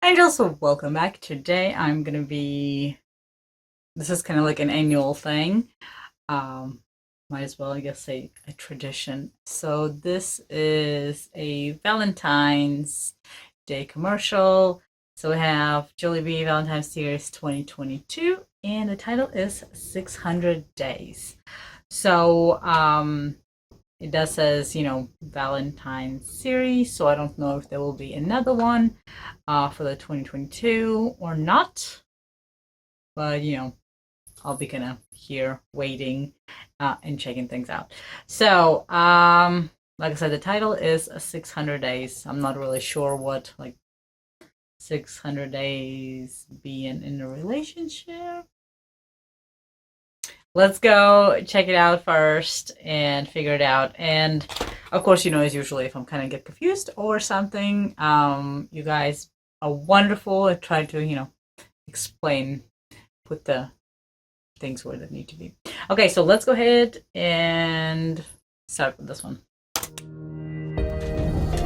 Angels, so welcome back. Today I'm gonna be, this is kind of like an annual thing. Might as well, I guess, say a tradition. So this is a Valentine's Day commercial. So we have Jollibee Valentine's Series 2022, and the title is 600 Days. So, it does says, Valentine's series, so I don't know if there will be another one for the 2022 or not. But, I'll be kind of here waiting and checking things out. So, like I said, the title is 600 Days. I'm not really sure what, 600 days being in a relationship. Let's go check it out first and figure it out. And of course, as usually, if I'm kind of get confused or something, you guys are wonderful at trying to, explain, put the things where they need to be. Okay, so let's go ahead and start with this one.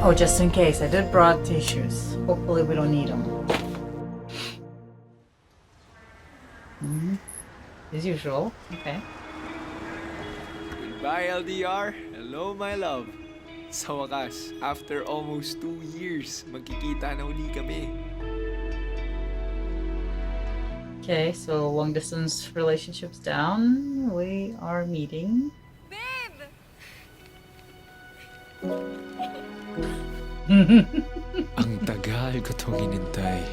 Oh, just in case, I did brought tissues. Hopefully we don't need them. As usual. Okay. Goodbye, LDR. Hello, my love. Sa wakas, after almost 2 years, magkikita na uli kami. Okay, so long distance relationships down. We are meeting. Babe! Ang tagal ko itong inintay.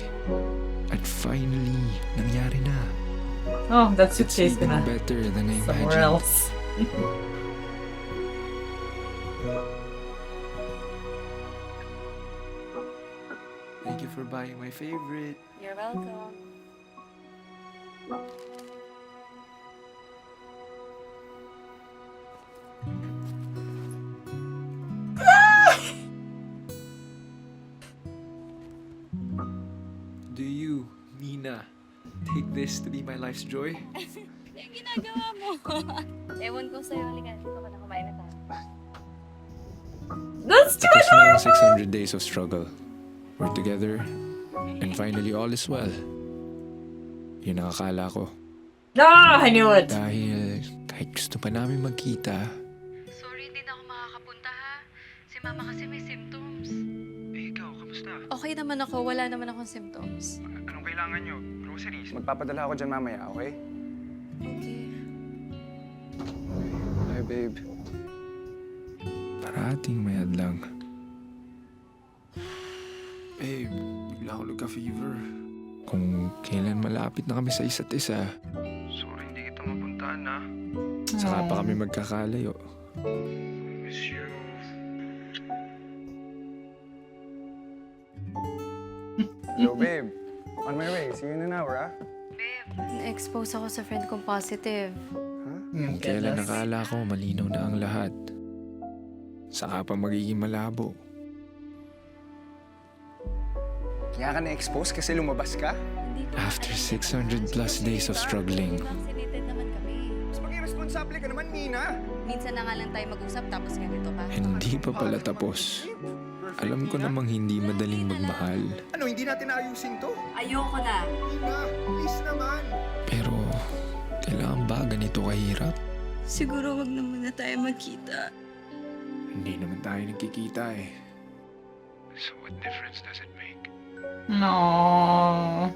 At finally, nangyari na. Oh, that suitcase It's even gonna better than I somewhere imagined. else. Thank you for buying my favorite. You're welcome. Do you, Nina, take this to be my life's joy? Yung ginagawa mo. Ewan ko sa'yo. Halika, dito ka na kumain na tayo. That's too Tapos na ang adorable! 600 days of struggle. We're together, and finally all is well. Yun ang akala ko. Ah, I knew it! Dahil kahit gusto pa namin magkita, Sorry, hindi na ako makakapunta ha. Si mama kasi may symptoms. Ikaw, kamusta? Okay naman ako. Wala naman akong symptoms. Anong kailangan nyo? Groceries? Magpapadala ako dyan mamaya, okay? Okay. Hi, babe. parating may hadlang. Babe, bigla ako nagka-fever. Kung kailan malapit na kami sa isa't isa, Sorry, hindi kita mapuntahan, ha? saka pa kami magkakalayo. Miss you. Hello, babe. On my way. See you in an hour, ha? Na-expose ako sa friend kong positive. Kung kailan nakala ko malinaw na ang lahat, saka pa magiging malabo. Kaya ka na-expose kasi lumabas ka? Hindi ko After 600 plus days of struggling, Vaccinated naman kami. Mas maging responsable ka naman, Nina. Minsan na nga lang tayo mag-usap tapos ganito pa. hindi pa pala tapos. Alam ko namang hindi madaling magmahal. Ano, hindi natin ayusin to? Ayoko na. Nina, please naman. Pero, kailangan ba ganito kahirap? Siguro wag na muna tayo magkita. Hindi naman tayo nagkikita eh. So what difference does it make? No.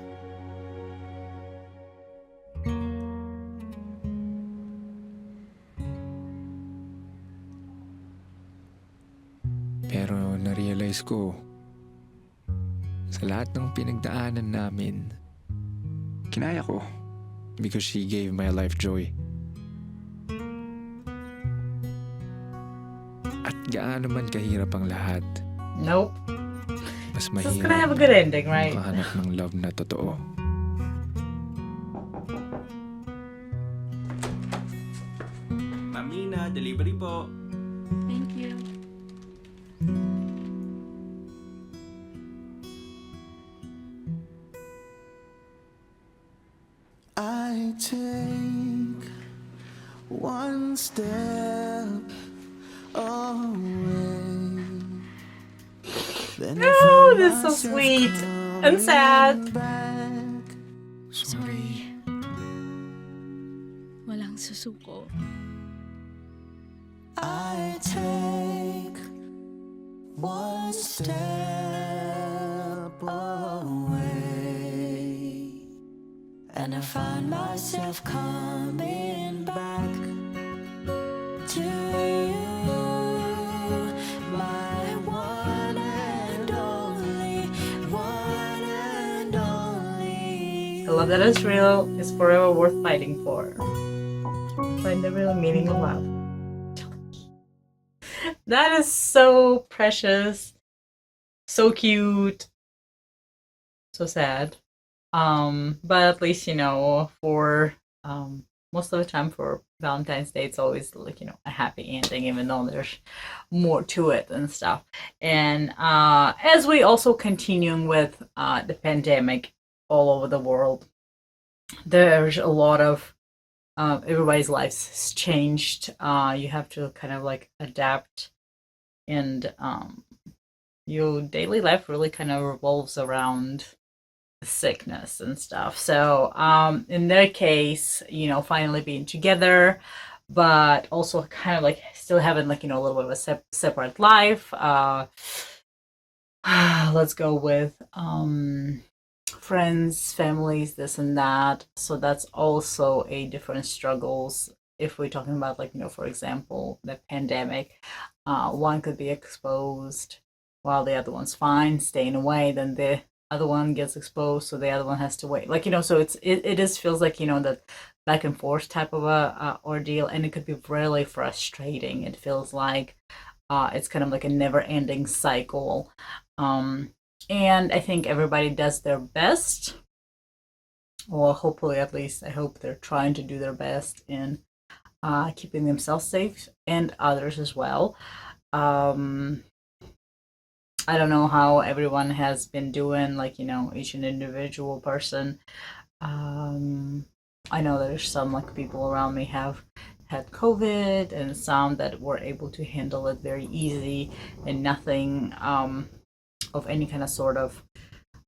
Pero na-realize ko, sa lahat ng pinagdaanan namin, kinaya ko because she gave my life joy. At gaano man kahirap ang lahat, Nope. mas This is gonna have a mahirap good ending, right? makahanap ng love na totoo. Ma'am Nina, delivery po. Thank you. I take one step away. Then I Oh, find this is so myself sweet. coming and sad. back. Sorry. Walang susuko. I take one step away, and I find myself coming back to you, my one and only, one and only. The love that is real is forever worth fighting for. Find the real meaning of love. That is so precious, so cute, so sad. But at least, you know, for most of the time for Valentine's Day, it's always like, you know, a happy ending, even though there's more to it and stuff. And as we also continuing with the pandemic all over the world, there's a lot of everybody's lives has changed. You have to kind of like adapt, and your daily life really kind of revolves around sickness and stuff. So in their case, you know, finally being together, but also kind of like still having like, you know, a little bit of a separate life. Let's go with friends, families, this and that. So that's also a different struggles if we're talking about, like, you know, for example, the pandemic. One could be exposed while the other one's fine, staying away, then the other one gets exposed, so the other one has to wait. Like, you know, so it just feels like, you know, that back and forth type of a ordeal, and it could be really frustrating. It feels like it's kind of like a never-ending cycle. And I think everybody does their best, or hopefully, at least I hope they're trying to do their best in keeping themselves safe and others as well. I don't know how everyone has been doing, like, you know, each an individual person. I know there's some like people around me have had COVID, and some that were able to handle it very easy and nothing of any kind of sort of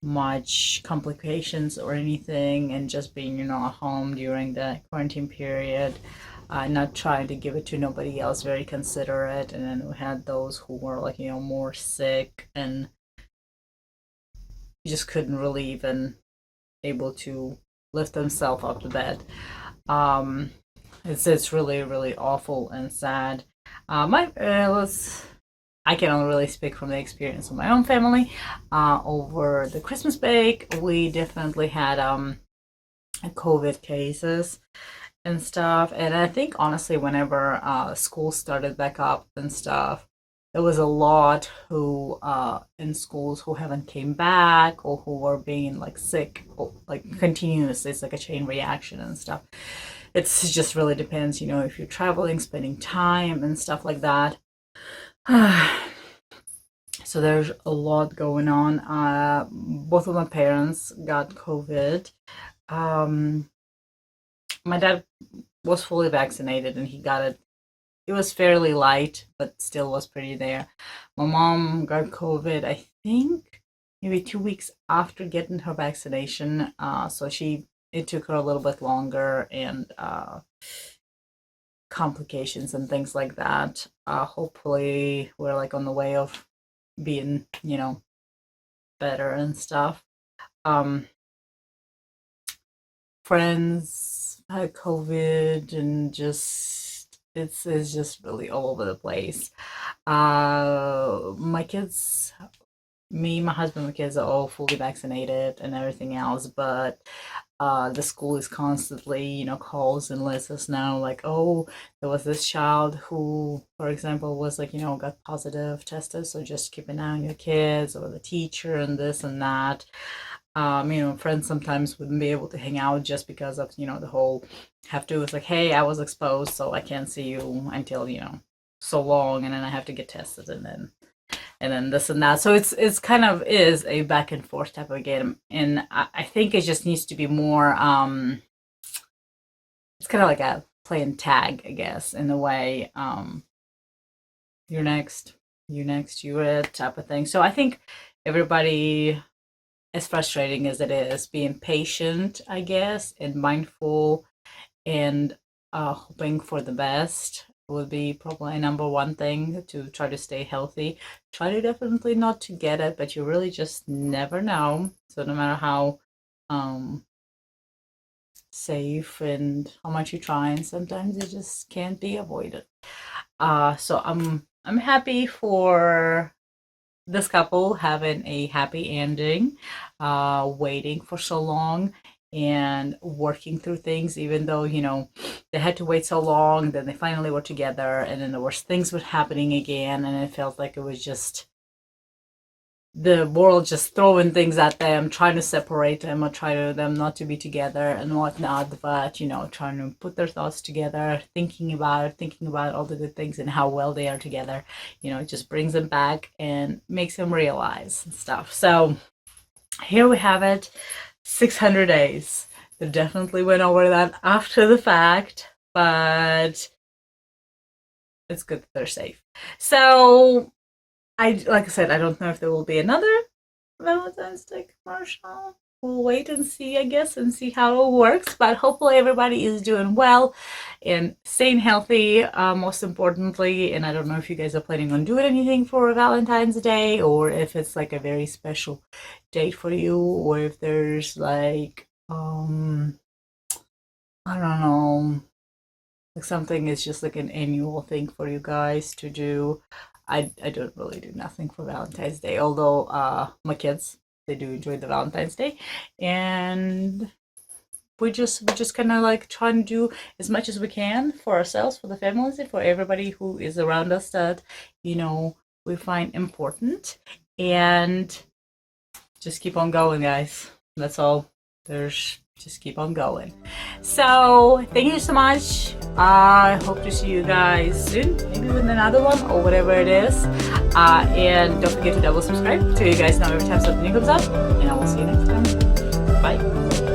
much complications or anything, and just being, you know, at home during the quarantine period, not trying to give it to nobody else, very considerate. And then we had those who were like, you know, more sick and just couldn't really even able to lift themselves up to bed. It's really, really awful and sad. I can only really speak from the experience of my own family. Over the Christmas break, we definitely had COVID cases and stuff. And I think honestly, whenever school started back up and stuff, there was a lot who in schools who haven't came back, or who were being like sick, or, like, continuously. It's like a chain reaction and stuff. It just really depends, you know, if you're traveling, spending time and stuff like that. So there's a lot going on. Both of my parents got COVID. My dad was fully vaccinated and he got it. It was fairly light, but still was pretty there. My mom got COVID, I think, maybe 2 weeks after getting her vaccination. So it took her a little bit longer, and complications and things like that. Hopefully we're like on the way of being, you know, better and stuff. Friends had COVID, and just it's just really all over the place. My kids, me, my husband, my kids are all fully vaccinated and everything else, but the school is constantly, you know, calls and lets us know, like, oh, there was this child who, for example, was like, you know, got positive tested, so just keep an eye on your kids, or the teacher, and this and that. You know, friends sometimes wouldn't be able to hang out just because of, you know, the whole have to. It's like, hey, I was exposed, so I can't see you until, you know, so long, and then I have to get tested, and then this and that. So it's kind of is a back and forth type of game, and I think it just needs to be more. It's kind of like a playing tag, I guess, in a way. You're next, you it type of thing. So I think everybody as frustrating as it is, being patient, I guess, and mindful and hoping for the best would be probably number one thing to try to stay healthy. Try to definitely not to get it, but you really just never know. So no matter how safe and how much you try, and sometimes it just can't be avoided. So I'm happy for this couple having a happy ending, waiting for so long and working through things, even though, you know, they had to wait so long, then they finally were together, and then there was things were happening again, and it felt like it was just the world just throwing things at them, trying to separate them or try to them not to be together and whatnot, but, you know, trying to put their thoughts together, thinking about all the good things and how well they are together. You know, it just brings them back and makes them realize stuff. So here we have it, 600 days. They definitely went over that after the fact, but it's good that they're safe. So like I said, I don't know if there will be another Valentine's Day commercial. We'll wait and see, I guess, and see how it works. But hopefully everybody is doing well and staying healthy, most importantly. And I don't know if you guys are planning on doing anything for Valentine's Day, or if it's like a very special date for you, or if there's like, I don't know, like something is just like an annual thing for you guys to do. I don't really do nothing for Valentine's Day, although my kids, they do enjoy the Valentine's Day, and we just kind of like trying to do as much as we can for ourselves, for the families, and for everybody who is around us that, you know, we find important, and just keep on going, guys. That's all. Just keep on going. So thank you so much. I hope to see you guys soon, maybe with another one or whatever it is. And don't forget to double subscribe so you guys know every time something new comes up. And I will see you next time. Bye.